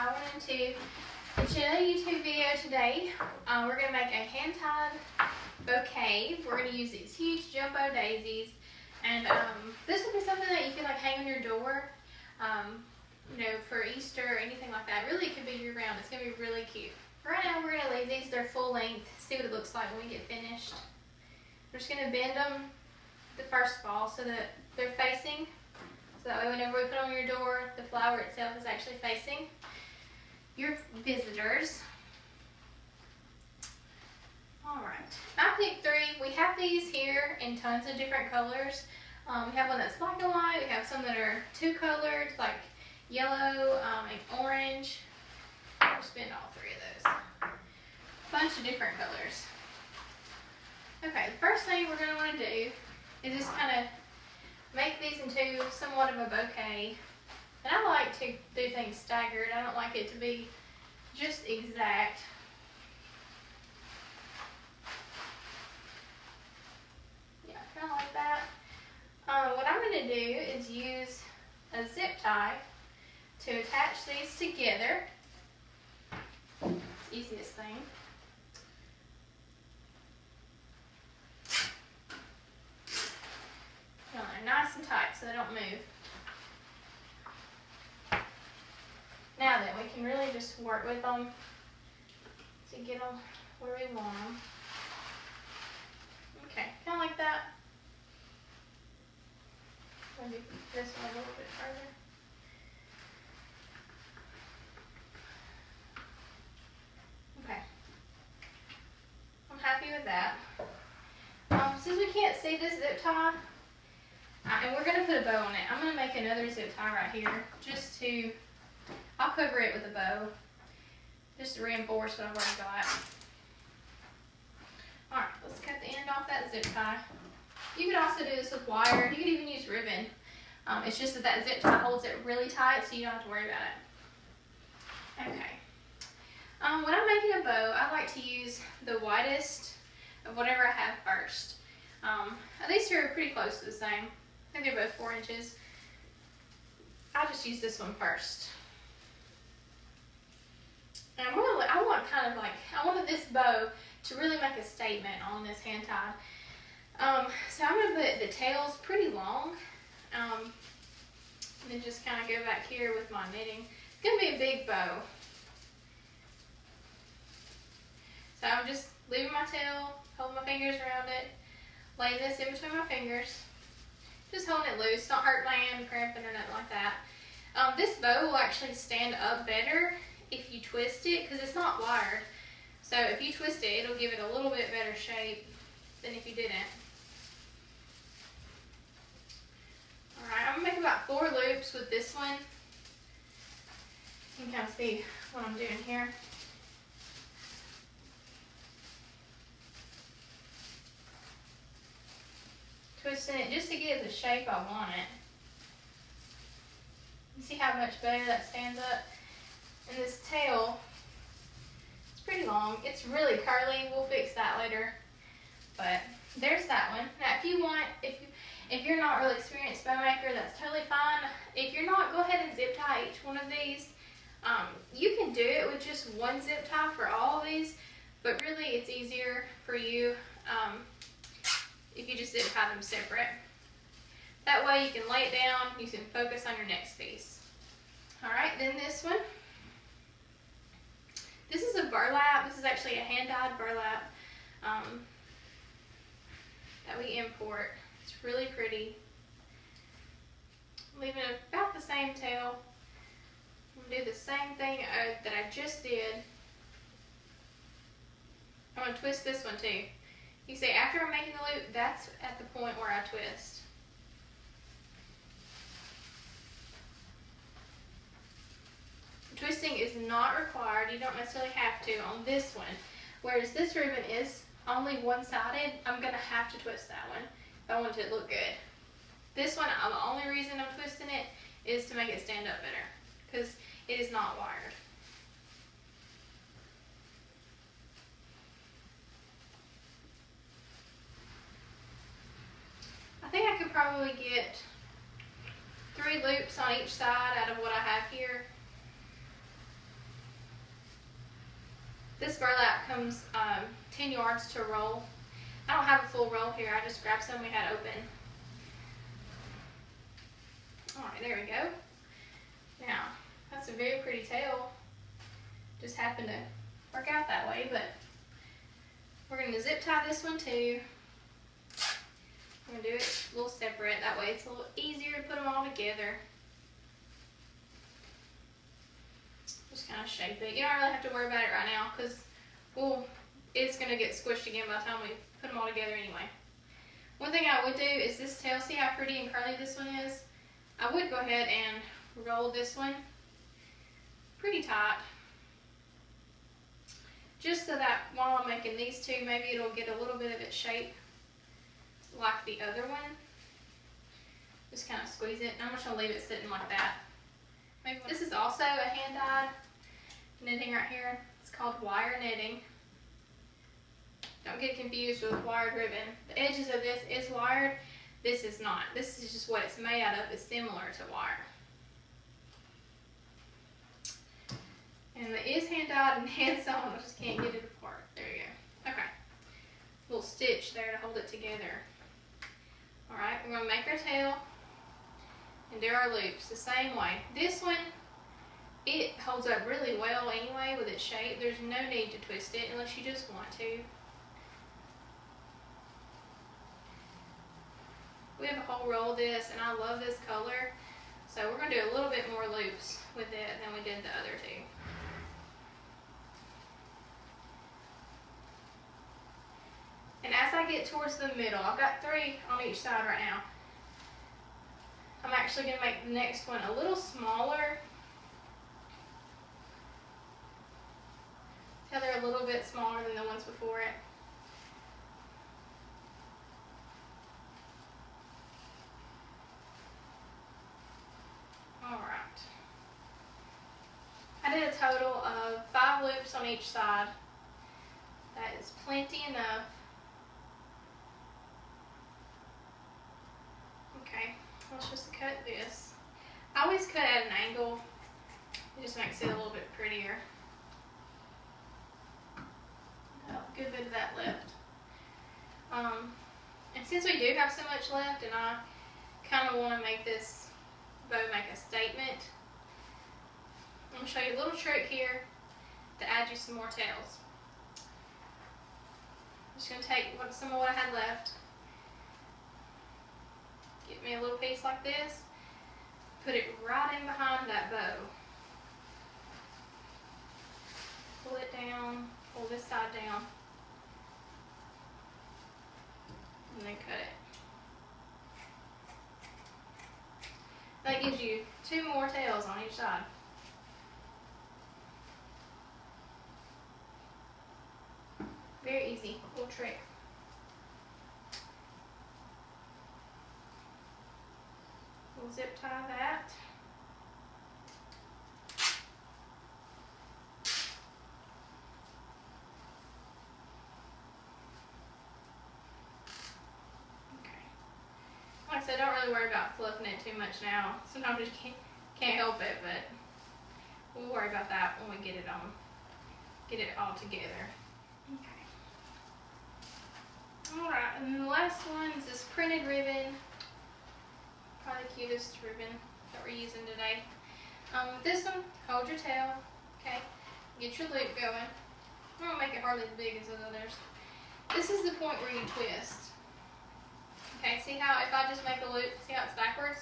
I wanted to put you in a YouTube video today. We're going to make a hand-tied bouquet. We're going to use these huge jumbo daisies, and this will be something that you can like hang on your door, you know, for Easter or anything like that. Really, it could be year-round. It's going to be really cute. Right now, we're going to leave these, they're full length, see what it looks like when we get finished. We're just going to bend them the first of all so that they're facing. So that way whenever we put on your door, the flower itself is actually facing your visitors. Alright, I picked three. We have these here in tons of different colors. We have one that's black and white. We have some that are two-colored, like yellow and orange. We'll spin all three of those. Bunch of different colors. Okay, the first thing we're going to want to do is just kind of make these into somewhat of a bouquet. And I like to do things staggered. I don't like it to be just exact. Yeah, kind of like that. What I'm going to do is use a zip tie to attach these together. It's the easiest thing. They're nice and tight so they don't move. Now then, we can really just work with them to get them where we want them. Okay, kind of like that. Maybe this one a little bit further. Okay. I'm happy with that. Since we can't see this zip tie, and we're going to put a bow on it, I'm going to make another zip tie right here just to, I'll cover it with a bow just to reinforce what I've already got. Alright, let's cut the end off that zip tie. You could also do this with wire. You could even use ribbon. It's just that zip tie holds it really tight so you don't have to worry about it. Okay. When I'm making a bow, I like to use the widest of whatever I have first. These two are pretty close to the same. I think they're both 4 inches. I'll just use this one first. And I wanted this bow to really make a statement on this hand tie. So I'm going to put the tails pretty long. And then just kind of go back here with my knitting. It's going to be a big bow. So I'm just leaving my tail, holding my fingers around it, lay this in between my fingers. Just holding it loose, don't hurt my hand, cramping or nothing like that. This bow will actually stand up better if you twist it because it's not wired. So if you twist it, it'll give it a little bit better shape than if you didn't. Alright, I'm going to make about 4 loops with this one. You can kind of see what I'm doing here. Twisting it just to get it the shape I want it. You see how much better that stands up? And this tail, it's pretty long. It's really curly. We'll fix that later. But there's that one. Now if you want, if you're not really experienced bow maker, that's totally fine. If you're not, go ahead and zip tie each one of these. You can do it with just one zip tie for all of these, but really it's easier for you if you just zip tie them separate. That way you can lay it down, you can focus on your next piece. Alright, then this one. This is a burlap. This is actually a hand-dyed burlap that we import. It's really pretty. Leaving about the same tail. I'm going to do the same thing that I just did. I'm going to twist this one too. You see, after I'm making the loop, that's at the point where I twist. Twisting is not required. You don't necessarily have to on this one. Whereas this ribbon is only one-sided, I'm going to have to twist that one if I want it to look good. This one, the only reason I'm twisting it is to make it stand up better because it is not wired. I think I could probably get 3 loops on each side out of what I have here. This burlap comes 10 yards to roll. I don't have a full roll here. I just grabbed some we had open. Alright, there we go. Now, that's a very pretty tail. Just happened to work out that way, but we're going to zip tie this one too. I'm going to do it a little separate. That way it's a little easier to put them all together. Just kind of shape it. You don't really have to worry about it right now because it's going to get squished again by the time we put them all together anyway. One thing I would do is this tail. See how pretty and curly this one is? I would go ahead and roll this one pretty tight. Just so that while I'm making these two, maybe it'll get a little bit of its shape like the other one. Just kind of squeeze it. And I'm just going to leave it sitting like that. This is also a hand-dyed knitting right here. It's called wire knitting. Don't get confused with wired ribbon. The edges of this is wired. This is not. This is just what it's made out of. It's similar to wire. And it is hand-dyed and hand-sewn. I just can't get it apart. There you go. Okay. Little stitch there to hold it together. Alright, we're going to make our tail and do our loops the same way. This one, it holds up really well anyway with its shape. There's no need to twist it unless you just want to. We have a whole roll of this and I love this color. So we're going to do a little bit more loops with it than we did the other two. And as I get towards the middle, I've got 3 on each side right now. I'm actually going to make the next one a little smaller. See how they're a little bit smaller than the ones before it? Alright. I did a total of 5 loops on each side. That is plenty enough. Okay, let's just cut this. I always cut at an angle. It just makes it a little bit prettier. Oh, good bit of that left. And since we do have so much left and I kind of want to make this bow make a statement, I'm going to show you a little trick here to add you some more tails. I'm just going to take some of what I had left. Get me a little piece like this, put it right in behind that bow. Pull it down, pull this side down, and then cut it. That gives you 2 more tails on each side. Very easy, little trick. We'll zip tie that. Okay. Like I said, don't really worry about fluffing it too much now. Sometimes you can't help it, but we'll worry about that when we get it all together. Okay. Alright, and the last one is this printed ribbon. Probably the cutest ribbon that we're using today. This one, hold your tail, okay? Get your loop going. I'm gonna make it hardly as big as the others. This is the point where you twist. Okay, see how if I just make a loop, see how it's backwards?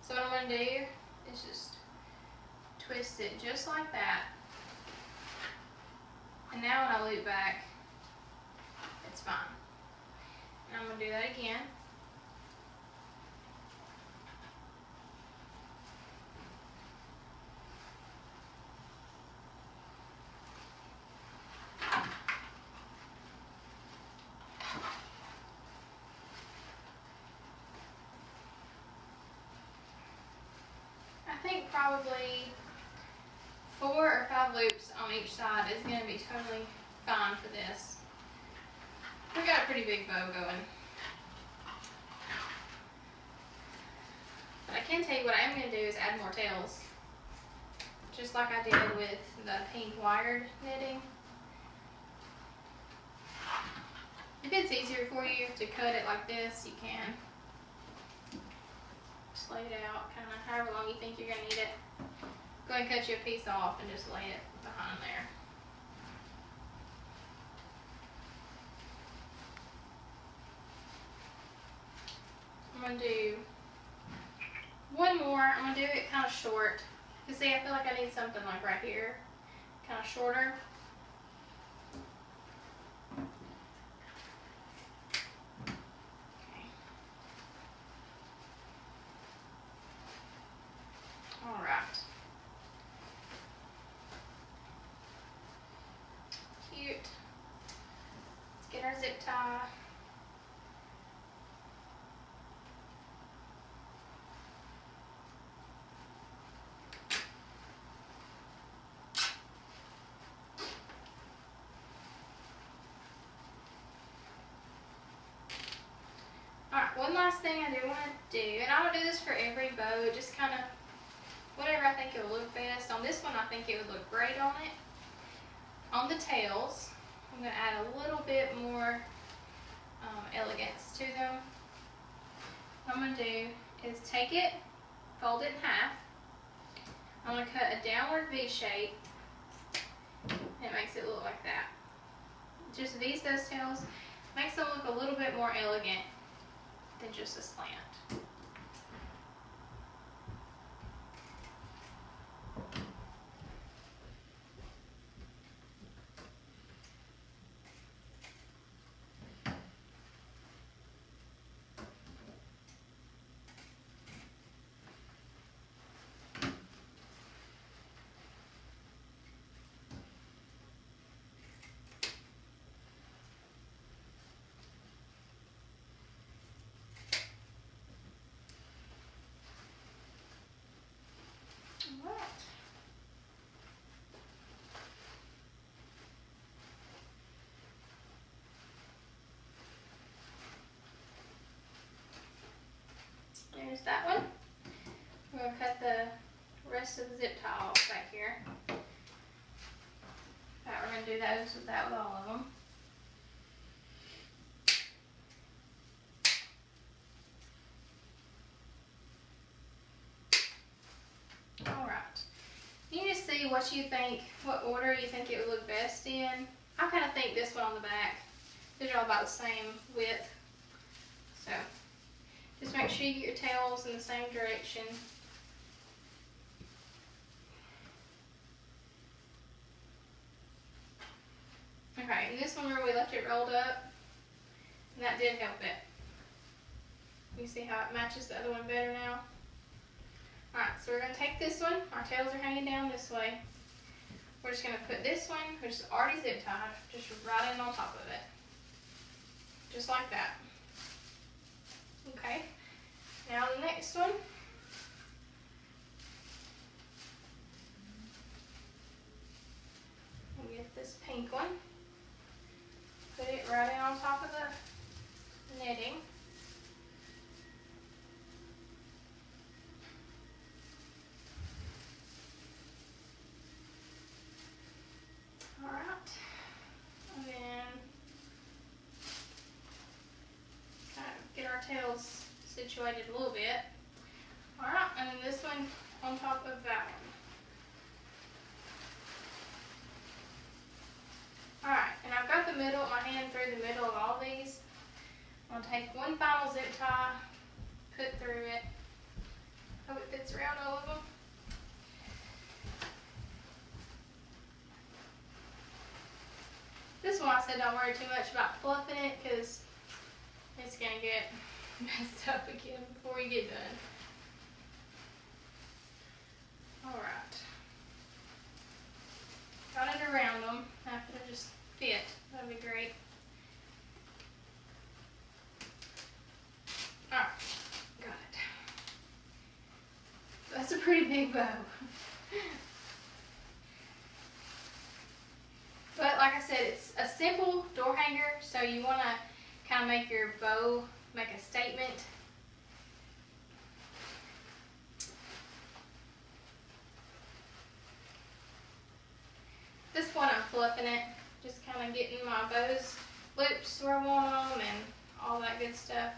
So what I'm gonna do is just twist it just like that. And now when I loop back, it's fine. And I'm gonna do that again. I think probably 4 or 5 loops on each side is going to be totally fine for this. We've got a pretty big bow going. But I can tell you what I am going to do is add more tails. Just like I did with the pink wired knitting. If it's easier for you to cut it like this, you can. Just lay it out, kind of however long you think you're going to need it. Go ahead and cut you a piece off and just lay it behind there. I'm going to do one more. I'm going to do it kind of short. You see, I feel like I need something like right here, kind of shorter. Okay. All right. Cute. Let's get our zip tie. Alright, one last thing I do want to do, and I don't do this for every bow, just kind of whatever I think it will look best. On this one, I think it would look great on it. On the tails, I'm going to add a little bit more elegance to them. What I'm going to do is take it, fold it in half. I'm going to cut a downward V shape, and it makes it look like that. Just V's those tails, makes them look a little bit more elegant than just a slant. Alright. There's that one. We're going to cut the rest of the zip tie off back here. Alright, we're going to do those with that with all of them. See what you think, what order you think it would look best in. I kind of think this one on the back. These are all about the same width. So just make sure you get your tails in the same direction. Okay, and this one where we left it rolled up, and that did help it. You see how it matches the other one better now? Alright, so we're going to take this one. Our tails are hanging down this way. We're just going to put this one, which is already zip tied, just right in on top of it. Just like that. Okay. Now the next one. We'll get this pink one. Put it right in on top of the netting. Alright, and then kind of get our tails situated a little bit. Alright, and then this one on top of that one. Alright, and I've got the middle, my hand through the middle of all these. I'm going to take one final zip tie, put through it. Hope it fits around all of them. This one I said don't worry too much about fluffing it because it's going to get messed up again before you get done. Alright. Got it around them. After they just fit. That'd be great. Alright. Got it. That's a pretty big bow. But like I said, it's a simple door hanger, so you want to kind of make your bow make a statement. This one I'm fluffing it, just kind of getting my bows loops where I want them and all that good stuff.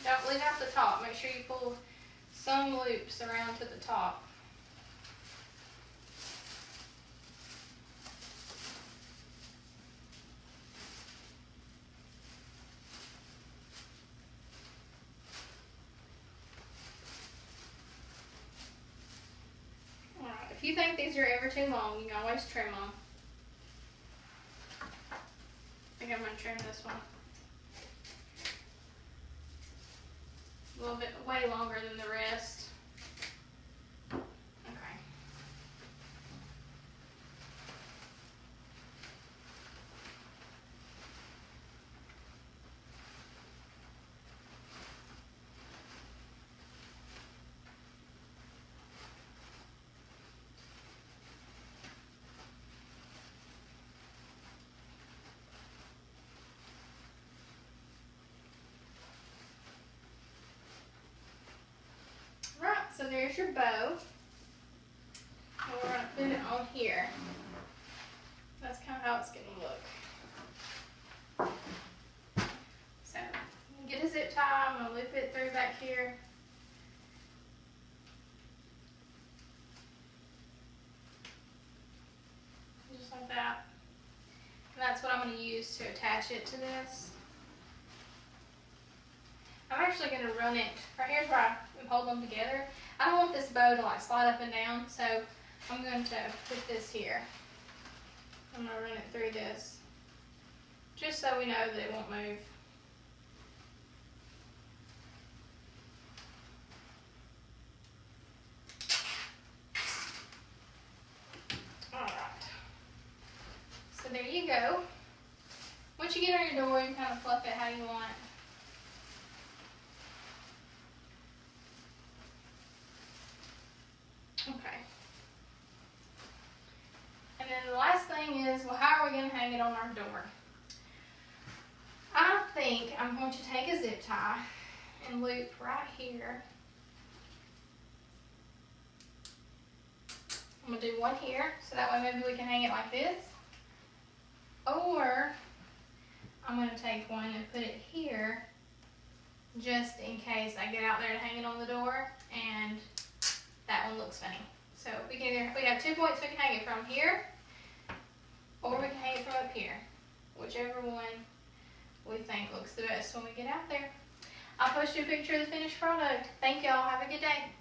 Don't leave out the top. Make sure you pull some loops around to the top. Alright, if you think these are ever too long, you can always trim them. I think I'm going to trim this one. A little bit, way longer than the rest. Okay. So there's your bow. And we're going to put it on here. That's kind of how it's going to look. So get a zip tie. I'm going to loop it through back here. Just like that. And that's what I'm going to use to attach it to this. I'm actually going to run it, right here's where I hold them together. I don't want this bow to like slide up and down, so I'm going to put this here. I'm going to run it through this, just so we know that it won't move. Alright, so there you go. Once you get on your door, you can kind of fluff it how you want. Okay. And then the last thing is, well, how are we going to hang it on our door? I think I'm going to take a zip tie and loop right here. I'm going to do one here, so that way maybe we can hang it like this. Or I'm going to take one and put it here, just in case I get out there to hang it on the door and that one looks funny. So we have 2 points we can hang it from here, or we can hang it from up here. Whichever one we think looks the best when we get out there. I'll post you a picture of the finished product. Thank y'all. Have a good day.